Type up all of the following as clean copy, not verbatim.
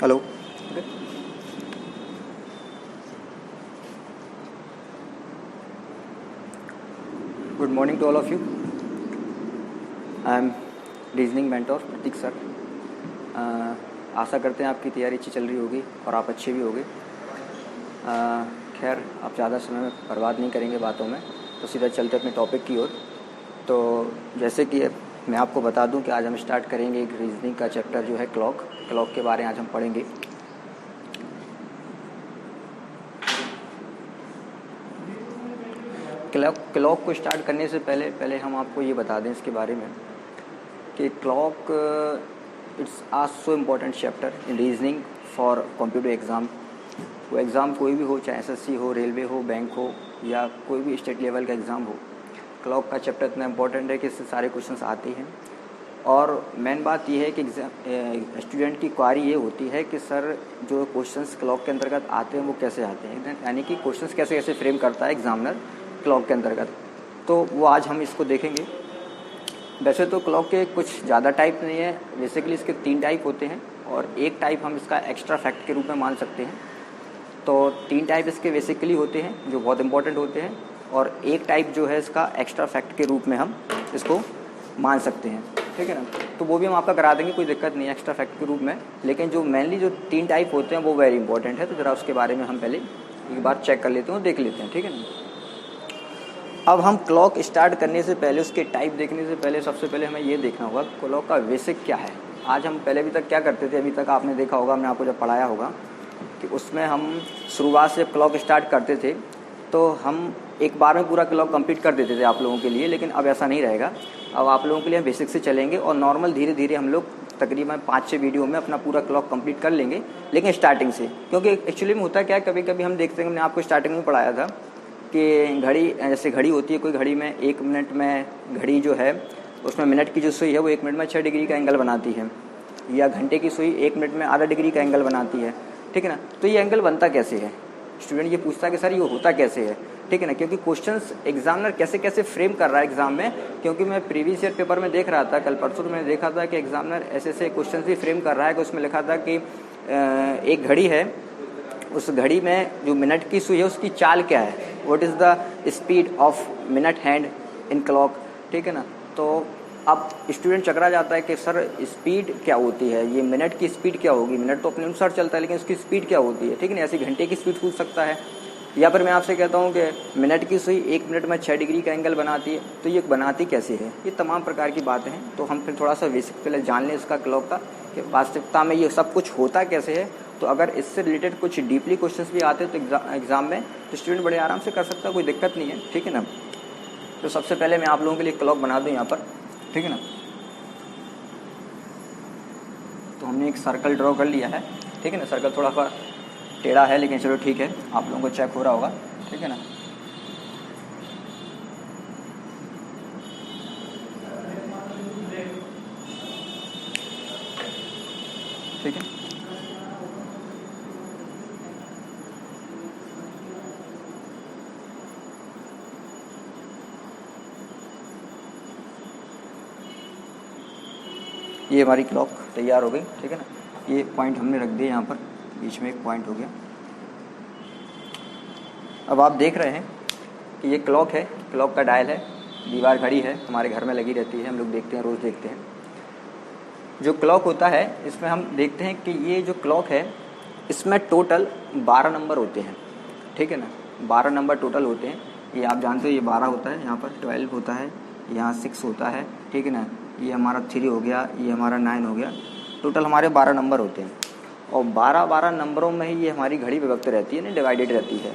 Hello. Okay. Good morning to all of you. I am reasoning mentor Prateek sir. आशा करते हैं आपकी तैयारी अच्छी चल रही होगी और आप अच्छे भी होंगे. खैर, आप ज़्यादा समय बर्बाद नहीं करेंगे बातों में, तो सीधा चलते अपने टॉपिक की ओर. तो जैसे कि मैं आपको बता दूं कि आज हम स्टार्ट करेंगे एक रीजनिंग का चैप्टर जो है क्लॉक के बारे में आज हम पढ़ेंगे. क्लॉक को स्टार्ट करने से पहले हम आपको ये बता दें इसके बारे में कि clock it's a so important chapter in reasoning for competitive exam. वो एग्ज़ाम कोई भी हो, चाहे एसएससी हो, रेलवे हो, बैंक हो या कोई भी स्टेट लेवल का एग्ज़ाम हो, क्लॉक का चैप्टर इतना इम्पोर्टेंट है कि इससे सारे क्वेश्चंस आते हैं. और मेन बात यह है कि स्टूडेंट की क्वारी ये होती है कि सर जो क्वेश्चंस क्लॉक के अंतर्गत आते हैं वो कैसे आते हैं, यानी कि क्वेश्चंस कैसे कैसे फ्रेम करता है एग्जामिनर क्लॉक के अंतर्गत. तो वो आज हम इसको देखेंगे. वैसे तो क्लॉक के कुछ ज़्यादा टाइप नहीं है, बेसिकली इसके 3 टाइप होते हैं और एक टाइप हम इसका एक्स्ट्रा फैक्ट के रूप में मान सकते हैं. तो 3 टाइप इसके बेसिकली होते हैं जो बहुत इंपॉर्टेंट होते हैं, और एक टाइप जो है इसका एक्स्ट्रा फैक्ट के रूप में हम इसको मान सकते हैं. ठीक है ना. तो वो भी हम आपका करा देंगे, कोई दिक्कत नहीं है एक्स्ट्रा फैक्ट के रूप में. लेकिन जो मेनली जो 3 टाइप होते हैं वो वेरी इंपॉर्टेंट है, तो ज़रा उसके बारे में हम पहले एक बार चेक कर लेते हैं, देख लेते हैं. ठीक है ना. अब हम क्लॉक स्टार्ट करने से पहले, उसके टाइप देखने से पहले, सबसे पहले हमें ये देखना होगा क्लॉक का बेसिक क्या है. आज हम पहले अभी तक क्या करते थे, अभी तक आपने देखा होगा, हमने आपको जब पढ़ाया होगा कि उसमें हम शुरुआत से क्लॉक स्टार्ट करते थे तो हम एक बार में पूरा क्लॉक कंप्लीट कर देते थे आप लोगों के लिए. लेकिन अब ऐसा नहीं रहेगा. अब आप लोगों के लिए हम बेसिक से चलेंगे और नॉर्मल धीरे धीरे हम लोग तकरीबन 5-6 वीडियो में अपना पूरा क्लॉक कंप्लीट कर लेंगे, लेकिन स्टार्टिंग से. क्योंकि एक्चुअली में होता क्या है, कभी कभी हम देखते हैं, हमने आपको स्टार्टिंग में पढ़ाया था कि घड़ी, जैसे घड़ी होती है, कोई घड़ी में 1 मिनट में घड़ी जो है उसमें मिनट की जो सुई है वो 1 मिनट में 6 डिग्री का एंगल बनाती है, या घंटे की सुई 1 मिनट में आधा डिग्री का एंगल बनाती है. ठीक है ना. तो ये एंगल बनता कैसे है, स्टूडेंट ये पूछता है कि सर ये होता कैसे है. ठीक है ना. क्योंकि क्वेश्चंस एग्जामिनर कैसे कैसे फ्रेम कर रहा है एग्जाम में, क्योंकि मैं प्रीवियस ईयर पेपर में देख रहा था, कल परसों मैंने देखा था कि एग्जामिनर ऐसे ऐसे क्वेश्चन भी फ्रेम कर रहा है कि उसमें लिखा था कि एक घड़ी है, उस घड़ी में जो मिनट की सुई है उसकी चाल क्या है, what is the speed of minute hand in clock. ठीक है ना. तो अब स्टूडेंट चकरा जाता है कि सर स्पीड क्या होती है, ये मिनट की स्पीड क्या होगी, मिनट तो अपने अनुसार चलता है लेकिन उसकी स्पीड क्या होती है. ठीक है ना. ऐसे घंटे की स्पीड पूछ सकता है, या फिर मैं आपसे कहता हूँ कि मिनट की सुई 1 मिनट में 6 डिग्री का एंगल बनाती है, तो ये बनाती कैसे है. ये तमाम प्रकार की बातें हैं. तो हम फिर थोड़ा सा बेसिक पहले जान लें इसका क्लॉक का कि वास्तविकता में ये सब कुछ होता कैसे है. तो अगर इससे रिलेटेड कुछ डीपली क्वेश्चंस भी आते हैं तो एग्जाम में तो स्टूडेंट बड़े आराम से कर सकता है, कोई दिक्कत नहीं है. ठीक है ना. तो सबसे पहले मैं आप लोगों के लिए क्लॉक बना दूं यहाँ पर. ठीक है ना. तो हमने एक सर्कल ड्रॉ कर लिया है. ठीक है ना. सर्कल थोड़ा सा टेढ़ा है लेकिन चलो ठीक है, आप लोगों को चेक हो रहा होगा. ठीक है ना. ठीक है. ये हमारी क्लॉक तैयार हो गई. ठीक है ना. ये पॉइंट हमने रख दिए यहाँ पर, बीच में एक पॉइंट हो गया. अब आप देख रहे हैं कि ये क्लॉक है, क्लॉक का डायल है, दीवार घड़ी है, हमारे घर में लगी रहती है, हम लोग देखते हैं, रोज़ देखते हैं. जो क्लॉक होता है इसमें हम देखते हैं कि ये जो क्लॉक है इसमें टोटल 12 नंबर होते हैं. ठीक है ना. 12 नंबर टोटल होते हैं. ये आप जानते हो, ये 12 होता है, यहाँ पर 12 होता है, यहाँ 6 होता है. ठीक है ना. ये हमारा 3 हो गया, ये हमारा 9 हो गया. टोटल हमारे 12 नंबर होते हैं और 12 नंबरों में ही ये हमारी घड़ी विभक्त रहती है, ना डिवाइडेड रहती है.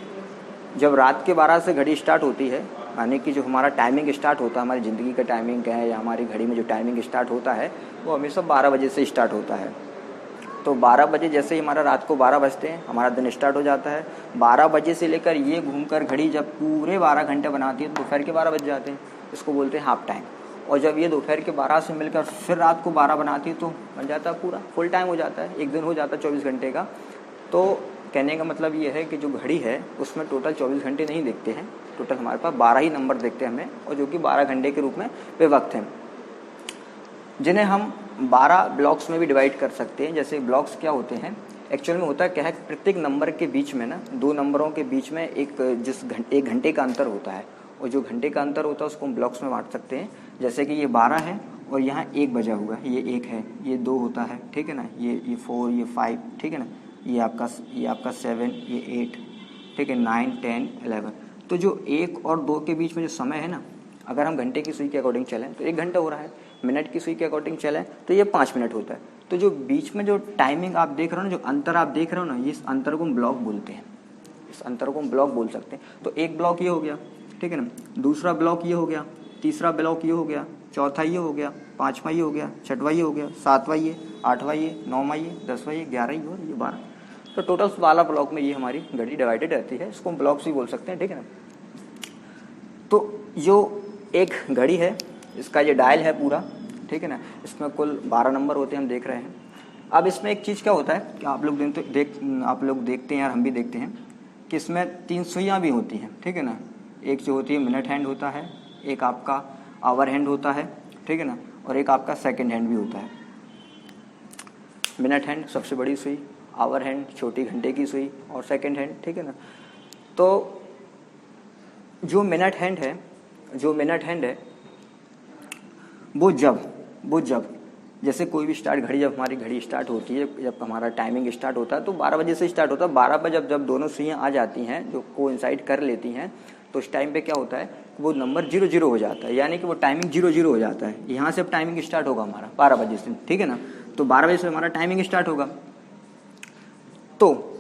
जब रात के 12 से घड़ी स्टार्ट होती है, यानी कि जो हमारा टाइमिंग स्टार्ट होता है, हमारी ज़िंदगी का टाइमिंग है या हमारी घड़ी में जो टाइमिंग स्टार्ट होता है वो हमेशा 12 बजे से स्टार्ट होता है. तो 12 बजे जैसे ही हमारा रात को 12 बजते हैं हमारा दिन स्टार्ट हो जाता है. 12 बजे से लेकर ये घूमकर घड़ी जब पूरे 12 घंटे बनाती है तो दोपहर के 12 बज जाते हैं, इसको बोलते हैं हाफ टाइम. और जब ये दोपहर के 12 से मिलकर फिर रात को 12 बनाती है तो बन जाता है पूरा फुल टाइम हो जाता है, एक दिन हो जाता है 24 घंटे का. तो कहने का मतलब ये है कि जो घड़ी है उसमें टोटल 24 घंटे नहीं देखते हैं, टोटल हमारे पास 12 ही नंबर देखते हैं हमें, और जो कि 12 घंटे के रूप में विभक्त हैं, जिन्हें हम 12 ब्लॉक्स में भी डिवाइड कर सकते हैं. जैसे ब्लॉक्स क्या होते हैं, एक्चुअल में होता क्या है, प्रत्येक नंबर के बीच में ना, दो नंबरों के बीच में एक घंटे का अंतर होता है, और जो घंटे का अंतर होता है उसको हम ब्लॉक्स में बांट सकते हैं। जैसे कि ये 12 है और यहाँ 1 बजा हुआ है, ये 1 है, ये 2 होता है, ठीक है ना, ये 4, ये 5, ठीक है ना, ये आपका 7, ये 8, ठीक है, 9, 10, 11। तो जो 1 और 2 के बीच में जो समय है ना, अगर हम घंटे की सुई के अकॉर्डिंग चलें तो 1 घंटा हो रहा है, मिनट की सुई के अकॉर्डिंग चलें तो ये 5 मिनट होता है। तो जो बीच में जो टाइमिंग आप देख रहे हो ना, जो अंतर आप देख रहे हो ना, इस अंतर को हम ब्लॉक बोलते हैं, इस अंतर को हम ब्लॉक बोल सकते हैं। तो एक ब्लॉक ये हो गया, ठीक है ना, दूसरा ब्लॉक ये हो गया, तीसरा ब्लॉक ये हो गया, चौथा ये हो गया, पाँचवा ये हो गया, छठवां ये हो गया, सातवां ये, आठवां ये, नौवां ये, 10वां ये, 11 ये और ये 12। तो टोटल 12 ब्लॉक में ये हमारी घड़ी डिवाइडेड रहती है, इसको हम ब्लॉक्स भी बोल सकते हैं, ठीक है ना। तो जो एक घड़ी है, इसका ये डायल है पूरा, ठीक है ना, इसमें कुल 12 नंबर होते हैं, हम देख रहे हैं। अब इसमें एक चीज़ क्या होता है कि आप लोग देखते हैं, और हम भी देखते हैं कि इसमें 3 सुइयाँ भी होती हैं, ठीक है ना। एक जो होती है मिनट हैंड होता है, एक आपका आवर हैंड होता है, ठीक है ना, और एक आपका सेकंड हैंड भी होता है। मिनट हैंड सबसे बड़ी सुई, आवर हैंड छोटी घंटे की सुई, और सेकंड हैंड, ठीक है ना। तो जो मिनट हैंड है वो जब जैसे कोई भी घड़ी, जब हमारी घड़ी स्टार्ट होती है, जब हमारा टाइमिंग स्टार्ट होता है तो 12 बजे से स्टार्ट होता है। 12 पर जब दोनों सुइयाँ आ जाती हैं, जो कोइंसाइड कर लेती हैं, तो उस टाइम पे क्या होता है, वो नंबर 00 हो जाता है, यानी कि वो टाइमिंग 00 हो जाता है। यहाँ से अब टाइमिंग स्टार्ट होगा हमारा 12 बजे से, ठीक है ना। तो 12 बजे से हमारा टाइमिंग स्टार्ट होगा। तो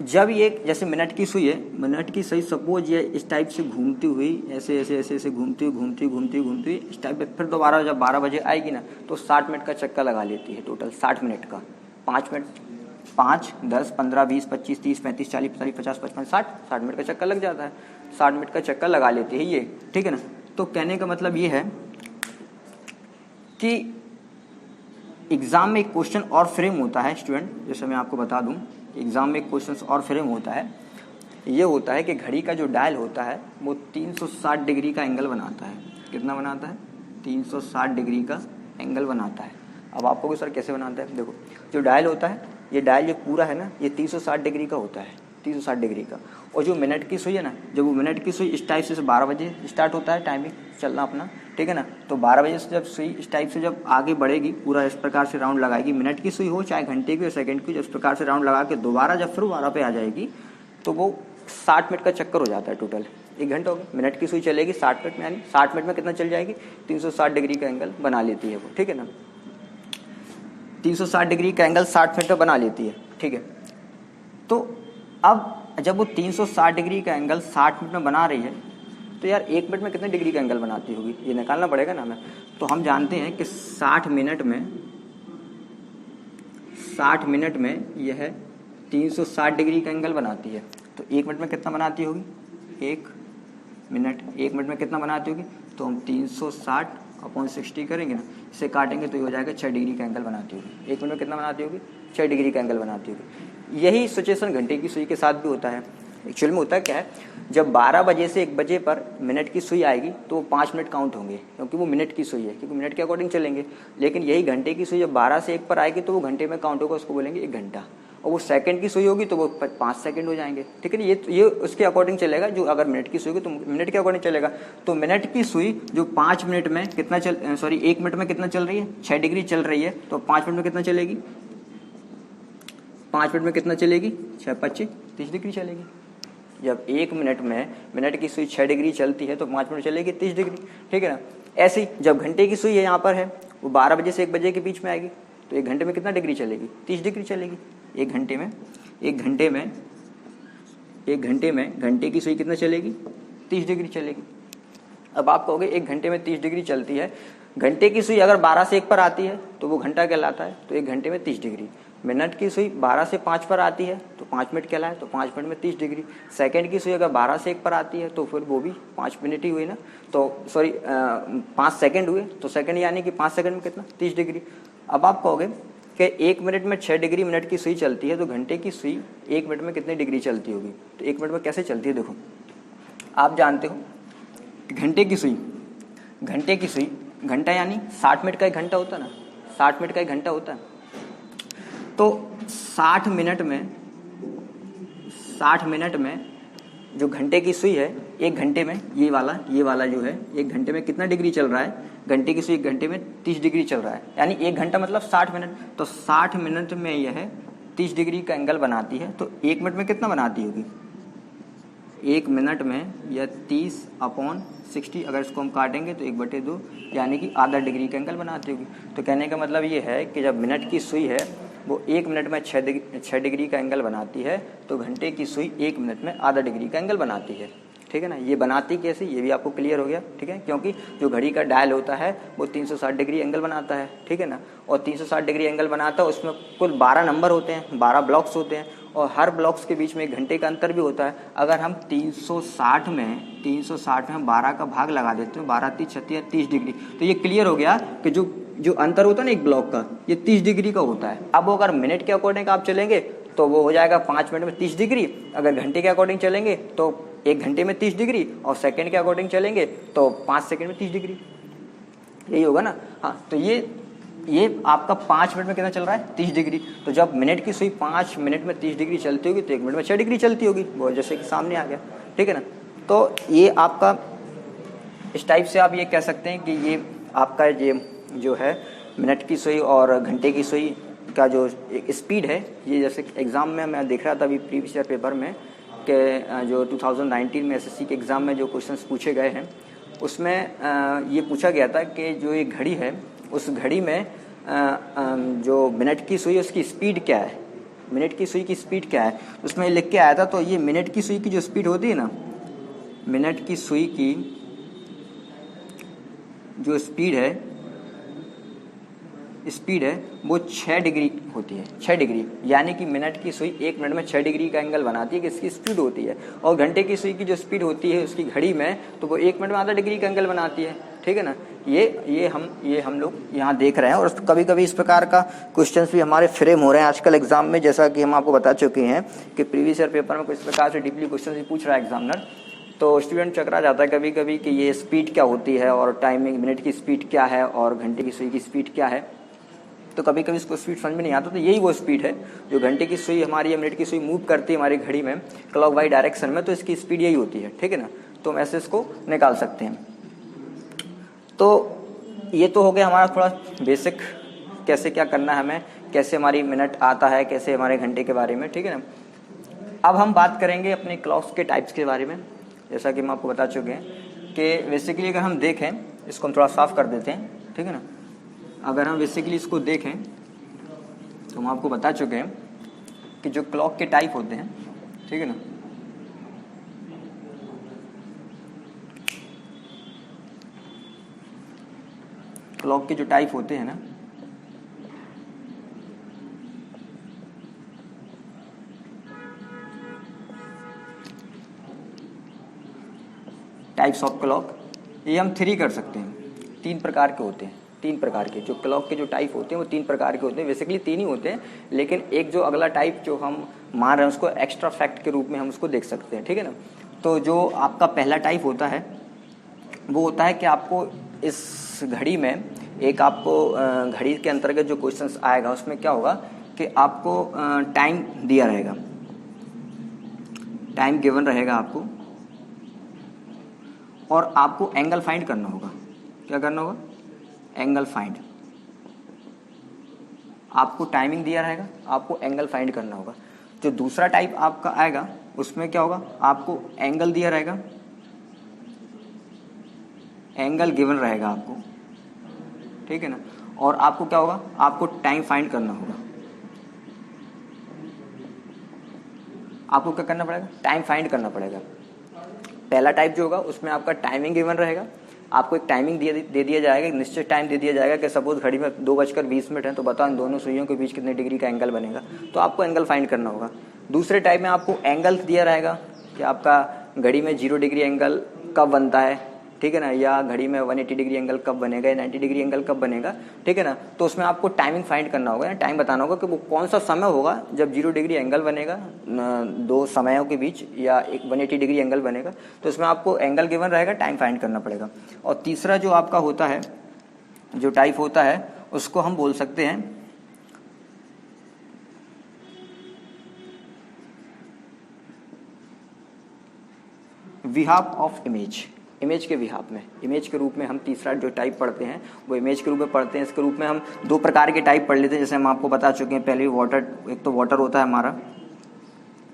जब ये जैसे मिनट की सुई है, मिनट की सुई सपोज ये इस टाइप से घूमती हुई ऐसे घूमती हुई इस टाइप पे, फिर दोबारा जब 12 बजे आएगी ना, तो 60 मिनट का चक्कर लगा लेती है, टोटल 60 मिनट का। 5 मिनट, 5, 10, 15, 20, 25, 30, 35, 40, 45, 50, 55, 60 मिनट का चक्कर लग जाता है। 60 मिनट का चक्कर लगा लेती है ये, ठीक है ना। तो कहने का मतलब ये है कि एग्जाम में एक क्वेश्चन और फ्रेम होता है स्टूडेंट, जैसे मैं आपको बता दूं, एग्जाम में एक क्वेश्चन और फ्रेम होता है। ये होता है कि घड़ी का जो डायल होता है वो 360 डिग्री का एंगल बनाता है। कितना बनाता है? 360 डिग्री का एंगल बनाता है। अब आपको कि सर कैसे बनाता है, देखो जो डायल होता है, ये डायल ये पूरा है ना, ये 360 डिग्री का होता है, 360 डिग्री का। और जो मिनट की सुई है ना, जब वो मिनट की सुई इस टाइप से 12 बजे स्टार्ट होता है टाइमिंग चलना अपना, ठीक है ना। तो 12 बजे से जब सुई इस टाइप से जब आगे बढ़ेगी, पूरा इस प्रकार से राउंड लगाएगी, मिनट की सुई हो चाहे घंटे की या सेकंड की, जब इस प्रकार से राउंड लगा के दोबारा जब फिर 12 पे आ जाएगी, तो वो 60 मिनट का चक्कर हो जाता है टोटल। 1 घंटा हो गया, मिनट की सुई चलेगी 60 मिनट में, यानी 60 मिनट में कितना चल जाएगी, 360 डिग्री का एंगल बना लेती है वो, ठीक है ना। 360 डिग्री का एंगल 60 मिनट में बना लेती है, ठीक है। तो अब जब वो 360 डिग्री का एंगल 60 मिनट में बना रही है, तो यार 1 मिनट में कितने डिग्री का एंगल बनाती होगी, ये निकालना पड़ेगा ना हमें। तो हम जानते हैं कि 60 मिनट में यह 360 डिग्री का एंगल बनाती है। तो 1 मिनट में कितना बनाती होगी, 1 मिनट में कितना बनाती होगी, तो हम 360/60 करेंगे ना, इसे काटेंगे तो ये हो जाएगा 6 डिग्री का एंगल बनाती होगी। 1 मिनट में कितना बनाती होगी, 6 डिग्री का एंगल बनाती होगी। यही सिचुएशन घंटे की सुई के साथ भी होता है। एक्चुअल में होता क्या है, जब 12 बजे से 1 बजे पर मिनट की सुई आएगी तो 5 मिनट काउंट होंगे, क्योंकि वो मिनट की सुई है, क्योंकि मिनट के अकॉर्डिंग चलेंगे। लेकिन यही घंटे की सुई जब 12 से 1 पर आएगी तो वो घंटे में काउंट होगा, उसको बोलेंगे 1 घंटा। और वो सेकंड की सुई होगी तो वो 5 सेकंड हो जाएंगे, ठीक है ना। ये उसके अकॉर्डिंग चलेगा। जो अगर मिनट की सुई होगी तो मिनट के अकॉर्डिंग चलेगा। तो मिनट की सुई जो 1 मिनट में कितना चल रही है, 6 डिग्री चल रही है, तो 5 मिनट में कितना चलेगी, 5 मिनट में कितना चलेगी, 6×5 30 डिग्री चलेगी। जब 1 मिनट में मिनट की सुई 6 डिग्री चलती है तो 5 मिनट चलेगी 30 डिग्री, ठीक है ना। ऐसे ही जब घंटे की सुई है यहाँ पर है, वो 12 बजे से 1 बजे के बीच में आएगी, तो 1 घंटे में कितना डिग्री चलेगी, 30 डिग्री चलेगी। एक घंटे में घंटे की सुई कितना चलेगी, 30 डिग्री चलेगी। अब आप कहोगे 1 घंटे में 30 डिग्री चलती है, घंटे की सुई अगर 12 से 1 पर आती है तो वो घंटा कहलाता है, तो 1 घंटे में 30 डिग्री। मिनट की सुई 12 से 5 पर आती है तो 5 मिनट कहलाए, तो 5 मिनट में 30 डिग्री। सेकंड की सुई अगर 12 से 1 पर आती है तो फिर वो भी 5 मिनट ही हुई ना, तो 5 सेकंड हुए, तो सेकंड यानी कि 5 सेकंड में कितना, 30 डिग्री। अब आप कहोगे कि 1 मिनट में 6 डिग्री मिनट की सुई चलती है, तो घंटे की सुई 1 मिनट में कितनी डिग्री चलती होगी। तो 1 मिनट में कैसे चलती है, देखो आप जानते हो घंटे की सुई घंटा यानी 60 मिनट का 1 घंटा होता है ना, 60 मिनट का 1 घंटा होता है। तो 60 मिनट में जो घंटे की सुई है, 1 घंटे में ये वाला जो है 1 घंटे में कितना डिग्री चल रहा है, घंटे की सुई 1 घंटे में 30 डिग्री चल रहा है, यानी 1 घंटा मतलब 60 मिनट। तो 60 मिनट में यह 30 डिग्री का एंगल बनाती है। तो 1 मिनट में कितना बनाती होगी, 1 मिनट में यह 30/60, अगर इसको हम काटेंगे तो 1/2, यानी कि आधा डिग्री का एंगल बनाती होगी। तो कहने का मतलब ये है कि जब मिनट की सुई है वो 1 मिनट में 6 डिग्री का एंगल बनाती है, तो घंटे की सुई 1 मिनट में आधा डिग्री का एंगल बनाती है। ठीक है ना, ये बनाती कैसे, ये भी आपको क्लियर हो गया। ठीक है, क्योंकि जो घड़ी का डायल होता है वो 360 डिग्री एंगल बनाता है। ठीक है ना, और 360 डिग्री एंगल बनाता है, उसमें कुल 12 नंबर होते हैं, 12 ब्लॉक्स होते हैं, और हर ब्लॉक्स के बीच में 1 घंटे का अंतर भी होता है। अगर हम 360 में 12 का भाग लगा देते हैं, 12 3 36 30 डिग्री, तो ये क्लियर हो गया कि जो अंतर होता है ना एक ब्लॉक का, ये 30 डिग्री का होता है। अब अगर मिनट के अकॉर्डिंग आप चलेंगे तो वो हो जाएगा 5 मिनट में 30 डिग्री, अगर घंटे के अकॉर्डिंग चलेंगे तो 1 घंटे में 30 डिग्री, और सेकंड के अकॉर्डिंग चलेंगे तो 5 सेकंड में 30 डिग्री, यही होगा ना। हाँ, तो ये आपका 5 मिनट में कितना चल रहा है, 30 डिग्री। तो जब मिनट की सुई 5 मिनट में 30 डिग्री चलती होगी तो 1 मिनट में 6 डिग्री चलती होगी, वो जैसे कि सामने आ गया। ठीक है ना, तो ये आपका इस टाइप से आप ये कह सकते हैं कि ये आपका ये जो है मिनट की सुई और घंटे की सुई का जो स्पीड है, ये जैसे एग्ज़ाम में मैं देख रहा था अभी प्रीवियस ईयर पेपर में कि जो 2019 में एसएससी के एग्ज़ाम में जो क्वेश्चंस पूछे गए हैं उसमें ये पूछा गया था कि जो ये घड़ी है उस घड़ी में जो मिनट की सुई है उसकी स्पीड क्या है, मिनट की सुई की स्पीड क्या है, उसमें लिख के आया था। तो ये मिनट की सुई की जो स्पीड होती है ना, मिनट की सुई की जो स्पीड है वो 6 डिग्री होती है, 6 डिग्री, यानी कि मिनट की सुई 1 मिनट में 6 डिग्री का एंगल बनाती है कि इसकी स्पीड होती है। और घंटे की सुई की जो स्पीड होती है उसकी घड़ी में, तो वो 1 मिनट में आधा डिग्री का एंगल बनाती है। ठीक है ना, ये हम लोग यहाँ देख रहे हैं। और कभी कभी इस प्रकार का क्वेश्चंस भी हमारे फ्रेम हो रहे हैं आजकल एग्जाम में, जैसा कि हम आपको बता चुके हैं कि प्रीवियस ईयर पेपर में कुछ प्रकार से डीपली क्वेश्चन भी पूछ रहा है एग्जामिनर। तो स्टूडेंट चकरा जाता है कभी कभी कि ये स्पीड क्या होती है और टाइमिंग मिनट की स्पीड क्या है और घंटे की सुई की स्पीड क्या है। तो कभी कभी इसको स्पीड समझ में नहीं आता। तो यही वो स्पीड है जो घंटे की सुई हमारी या मिनट की सुई मूव करती है हमारी घड़ी में क्लॉक वाइज डायरेक्शन में, तो इसकी स्पीड यही होती है। ठीक है ना, तो हम ऐसे इसको निकाल सकते हैं। तो ये तो हो गया हमारा थोड़ा बेसिक, कैसे क्या करना है हमें, कैसे हमारी मिनट आता है, कैसे हमारे घंटे के बारे में। ठीक है ना, अब हम बात करेंगे अपने क्लॉक्स के टाइप्स के बारे में। जैसा कि हम आपको बता चुके हैं कि बेसिकली अगर हम देखें, इसको हम थोड़ा साफ कर देते हैं। ठीक है ना, अगर हम बेसिकली इसको देखें तो हम आपको बता चुके हैं कि जो क्लॉक के टाइप होते हैं, ठीक है ना, क्लॉक के जो टाइप होते हैं ना, टाइप्स ऑफ क्लॉक, ये हम 3 कर सकते हैं। 3 प्रकार के होते हैं, 3 प्रकार के जो क्लॉक के जो टाइप होते हैं वो 3 प्रकार के होते हैं। बेसिकली 3 ही होते हैं, लेकिन एक जो अगला टाइप जो हम मान रहे हैं उसको एक्स्ट्रा फैक्ट के रूप में हम उसको देख सकते हैं। ठीक है ना, तो जो आपका पहला टाइप होता है वो होता है कि आपको इस घड़ी में एक आपको घड़ी के अंतर्गत जो क्वेश्चंस आएगा उसमें क्या होगा कि आपको टाइम दिया रहेगा, टाइम गिवन रहेगा आपको, और आपको एंगल फाइंड करना होगा। क्या करना होगा, एंगल फाइंड। आपको टाइमिंग दिया रहेगा, आपको एंगल फाइंड करना होगा। जो दूसरा टाइप आपका आएगा उसमें क्या होगा, आपको एंगल दिया रहेगा, एंगल गिवन रहेगा आपको। ठीक है ना, और आपको क्या होगा, आपको टाइम फाइंड करना होगा। आपको क्या करना पड़ेगा, टाइम फाइंड करना पड़ेगा। पहला टाइप जो होगा उसमें आपका टाइमिंग गिवन रहेगा, आपको एक टाइमिंग दे दिया जाएगा, एक निश्चित टाइम दे दिया जाएगा कि सपोज घड़ी में 2:20 है, तो बताओ इन दोनों सुइयों के बीच कितने डिग्री का एंगल बनेगा, तो आपको एंगल फाइंड करना होगा। दूसरे टाइप में आपको एंगल दिया रहेगा कि आपका घड़ी में 0 डिग्री एंगल कब बनता है, ठीक है ना, या घड़ी में 180 डिग्री एंगल कब बनेगा, या 90 डिग्री एंगल कब बनेगा। ठीक है ना, तो उसमें आपको टाइमिंग फाइंड करना होगा, टाइम बताना होगा कि वो कौन सा समय होगा जब 0 डिग्री एंगल बनेगा दो समयों के बीच, या एक 180 डिग्री एंगल बनेगा। तो उसमें आपको एंगल गिवन रहेगा, टाइम फाइंड करना पड़ेगा। और तीसरा जो आपका होता है, जो टाइप होता है, उसको हम बोल सकते हैं बिहाफ ऑफ इमेज, इमेज के बिहाफ में, इमेज के रूप में हम तीसरा जो टाइप पढ़ते हैं वो इमेज के रूप में पढ़ते हैं। इसके रूप में हम दो प्रकार के टाइप पढ़ लेते हैं, जैसे हम आपको बता चुके हैं पहले वाटर, एक तो वाटर होता है हमारा,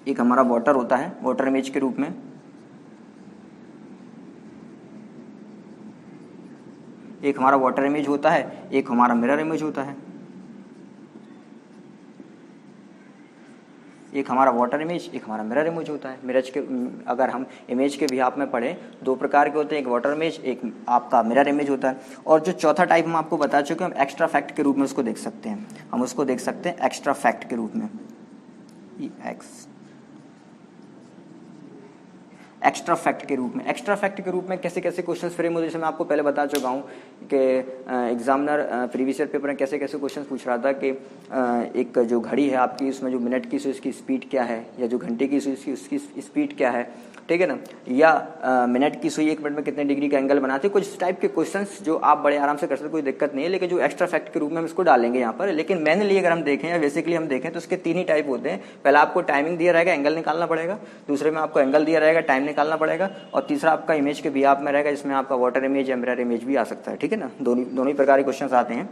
एक हमारा वाटर होता है वाटर इमेज के रूप में, एक हमारा वाटर इमेज होता है, एक हमारा मिरर इमेज होता है। एक हमारा वाटर इमेज, एक हमारा मिरर इमेज होता है। मिरर के अगर हम इमेज के बिहाफ में पढ़ें दो प्रकार के होते हैं, एक वाटर इमेज, एक आपका मिरर इमेज होता है। और जो चौथा टाइप हम आपको बता चुके हैं, हम एक्स्ट्रा फैक्ट के रूप में उसको देख सकते हैं, हम उसको देख सकते हैं एक्स्ट्रा फैक्ट के रूप में, एक्स्ट्रा फैक्ट के रूप में। एक्स्ट्रा फैक्ट के रूप में कैसे कैसे क्वेश्चन फ्रेम होते हैं, जैसे मैं आपको पहले बता चुका हूँ कि एग्जामिनर प्रीवियस ईयर पेपर में कैसे कैसे क्वेश्चन पूछ रहा था कि एक जो घड़ी है आपकी, उसमें जो मिनट की उसकी स्पीड क्या है, या जो घंटे की उसकी स्पीड क्या है, ठीक है ना, या मिनट की सुई 1 मिनट में कितने डिग्री का एंगल बनाते हैं। कुछ टाइप के क्वेश्चंस जो आप बड़े आराम से कर सकते, कोई दिक्कत नहीं है, लेकिन जो एक्स्ट्रा फैक्ट के रूप में हम इसको डालेंगे यहाँ पर। लेकिन मैनली अगर हम देखें या बेसिकली हम देखें तो इसके 3 ही टाइप होते हैं। पहला आपको टाइमिंग दिया रहेगा, एंगल निकालना पड़ेगा, दूसरे में आपको एंगल दिया रहेगा, टाइम निकालना पड़ेगा, और तीसरा आपका इमेज के बिहाफ में रहेगा, जिसमें आपका वाटर इमेज या मिरर इमेज भी आ सकता है, ठीक है ना। दोनों ही प्रकार के क्वेश्चन आते हैं।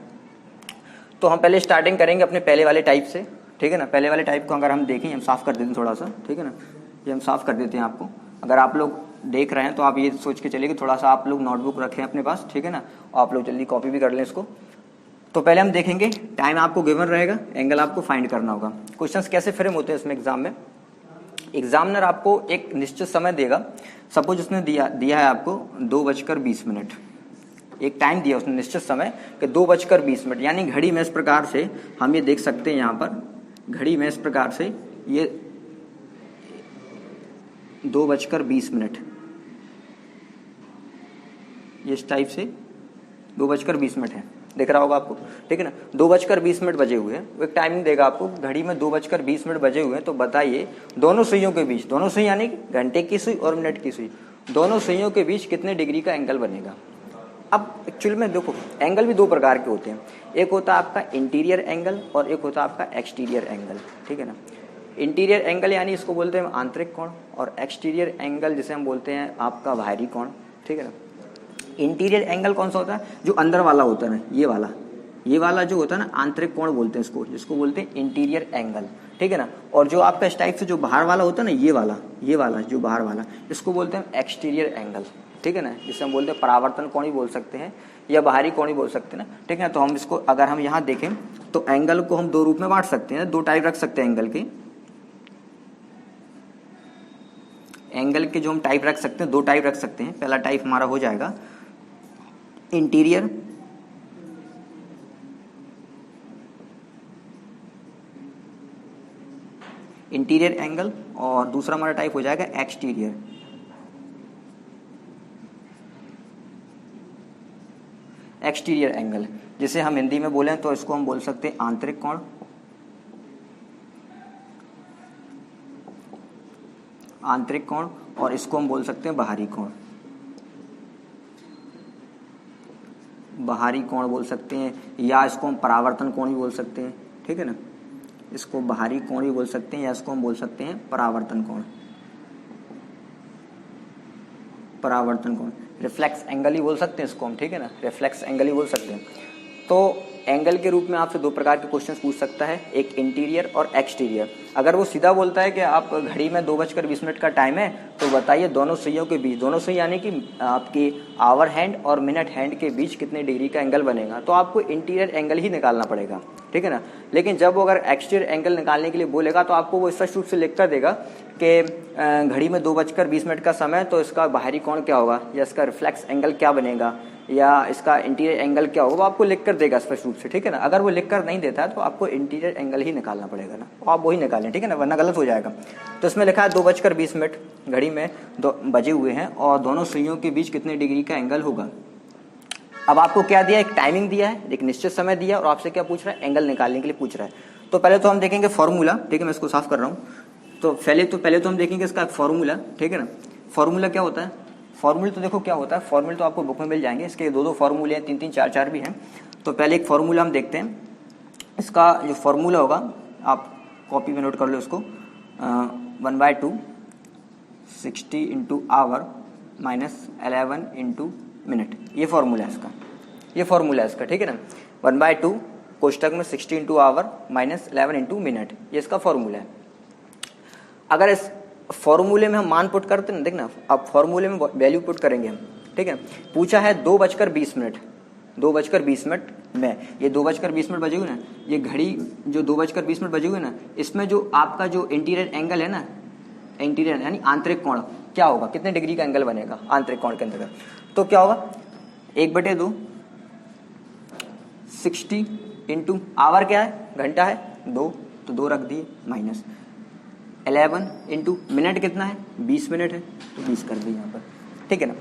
तो हम पहले स्टार्टिंग करेंगे अपने पहले वाले टाइप से, ठीक है ना। पहले वाले टाइप को अगर हम देखें, हम साफ कर देते हैं थोड़ा सा, ठीक है ना, ये हम साफ कर देते हैं आपको। अगर आप लोग देख रहे हैं तो आप ये सोच के चलिए कि थोड़ा सा आप लोग नोटबुक रखें अपने पास, ठीक है ना, और आप लोग जल्दी कॉपी भी कर लें इसको। तो पहले हम देखेंगे, टाइम आपको गिवन रहेगा, एंगल आपको फाइंड करना होगा। क्वेश्चंस कैसे फ्रेम होते हैं इसमें एग्जाम में, एग्जामिनर आपको एक निश्चित समय देगा। सपोज उसने दिया है आपको 2:20, एक टाइम दिया उसने निश्चित समय कि 2:20, यानी घड़ी में इस प्रकार से हम ये देख सकते हैं, यहाँ पर घड़ी में इस प्रकार से ये 2:20, ये इस टाइप से 2:20 है, दिख रहा होगा आपको, ठीक है ना। 2:20 बजे हुए हैं, वो एक टाइमिंग देगा आपको, घड़ी में 2:20 बजे हुए हैं। तो बताइए दोनों सुइयों के बीच, दोनों सुई यानी घंटे की सुई और मिनट की सुई, दोनों सुइयों के बीच कितने डिग्री का एंगल बनेगा। अब एक्चुअल में देखो, एंगल भी दो प्रकार के होते हैं, एक होता है आपका इंटीरियर एंगल और एक होता है आपका एक्सटीरियर एंगल, ठीक है ना। इंटीरियर एंगल यानी इसको बोलते हैं आंतरिक कोण, और एक्सटीरियर एंगल जिसे हम बोलते हैं आपका बाहरी कोण, ठीक है ना। इंटीरियर एंगल कौन सा होता है, जो अंदर वाला होता है ना, ये वाला जो होता है ना, आंतरिक कोण बोलते हैं इसको, जिसको बोलते हैं इंटीरियर एंगल, ठीक है ना। और जो आपका इस टाइप से जो बाहर वाला होता है ना, ये वाला जो बाहर वाला, इसको बोलते हैं एक्सटीरियर एंगल, ठीक है ना। जिसे हम बोलते हैं परावर्तन कोण ही बोल सकते हैं या बाहरी कोण ही बोल सकते हैं ना, ठीक है ना। तो हम इसको अगर हम यहाँ देखें तो एंगल को हम दो रूप में बांट सकते हैं, दो टाइप रख सकते हैं एंगल के। एंगल के जो हम टाइप रख सकते हैं, दो टाइप रख सकते हैं। पहला टाइप हमारा हो जाएगा इंटीरियर, इंटीरियर एंगल, और दूसरा हमारा टाइप हो जाएगा एक्सटीरियर। एक्सटीरियर एंगल, जिसे हम हिंदी में बोलें तो इसको हम बोल सकते हैं आंतरिक कोण, आंतरिक कोण, और इसको हम बोल सकते हैं बाहरी कोण, बाहरी कोण बोल सकते हैं, या इसको हम परावर्तन कोण भी बोल सकते हैं, ठीक है ना। इसको बाहरी कोण भी बोल सकते हैं या इसको हम बोल सकते हैं परावर्तन कोण, परावर्तन कोण, रिफ्लेक्स एंगल ही बोल सकते हैं इसको हम, ठीक है ना, रिफ्लेक्स एंगल ही बोल सकते हैं। तो एंगल के रूप में आपसे दो प्रकार के क्वेश्चन पूछ सकता है, एक इंटीरियर और एक्सटीरियर। अगर वो सीधा बोलता है कि आप घड़ी में 2:20 का टाइम है, तो बताइए दोनों सुइयों के बीच, दोनों सुई यानी कि आपकी आवर हैंड और मिनट हैंड के बीच कितने डिग्री का एंगल बनेगा। तो आपको इंटीरियर एंगल ही निकालना पड़ेगा, ठीक है ना। लेकिन जब वो अगर एक्सटीरियर एंगल निकालने के लिए बोलेगा तो आपको वो स्पष्ट रूप से लिख कर देगा कि घड़ी में 2:20 का समय, तो इसका बाहरी कोण क्या होगा, या इसका रिफ्लेक्स एंगल क्या बनेगा, या इसका इंटीरियर एंगल क्या होगा, वो आपको लिख कर देगा स्पष्ट रूप से, ठीक है ना। अगर वो लिख कर नहीं देता है तो आपको इंटीरियर एंगल ही निकालना पड़ेगा ना, तो आप वही निकालें, ठीक है ना, वरना गलत हो जाएगा। तो इसमें लिखा है 2:20 घड़ी में 2 बजे हुए हैं और दोनों सुइयों के बीच कितने डिग्री का एंगल होगा। अब आपको क्या दिया, एक टाइमिंग दिया है, एक निश्चित समय दिया, और आपसे क्या पूछ रहा है, एंगल निकालने के लिए पूछ रहा है। तो पहले तो हम देखेंगे फॉर्मूला, ठीक है, मैं इसको साफ कर रहा हूँ। तो पहले तो हम देखेंगे इसका फॉर्मूला, ठीक है ना। फॉर्मूला क्या होता है, फॉर्मूले तो देखो क्या होता है, फॉर्मूले तो आपको बुक में मिल जाएंगे, इसके 2-2 फॉर्मूले हैं, 3-3, 4-4 भी हैं। तो पहले एक फॉर्मूला हम देखते हैं, इसका जो फॉर्मूला होगा आप कॉपी में नोट कर लो इसको, 1/2 60 × आवर माइनस 11 इंटू मिनट, ये फॉर्मूला है इसका, ठीक है ना। 1/2 कोष्टक में 60 into our minus 11 into minute, ये इसका फॉर्मूला है। अगर इस फॉर्मूले में हम मान पुट करते हैं, देखना अब फॉर्मूले में वैल्यू पुट करेंगे हम, ठीक है। पूछा है 2:20 में, ये 2:20 बजे हुए ना, ये घड़ी जो 2:20 बजे हुए ना, इसमें जो आपका जो इंटीरियर एंगल है ना, इंटीरियर यानी आंतरिक कोण क्या होगा, कितने डिग्री का एंगल बनेगा आंतरिक कोण के अंतर्गत, तो क्या होगा 1/2 60 इंटू आवर क्या है, घंटा है 2, तो 2 रख दिए, माइनस 11 इंटू मिनट कितना है 20 मिनट है, तो 20 कर दिए यहाँ पर, ठीक है ना।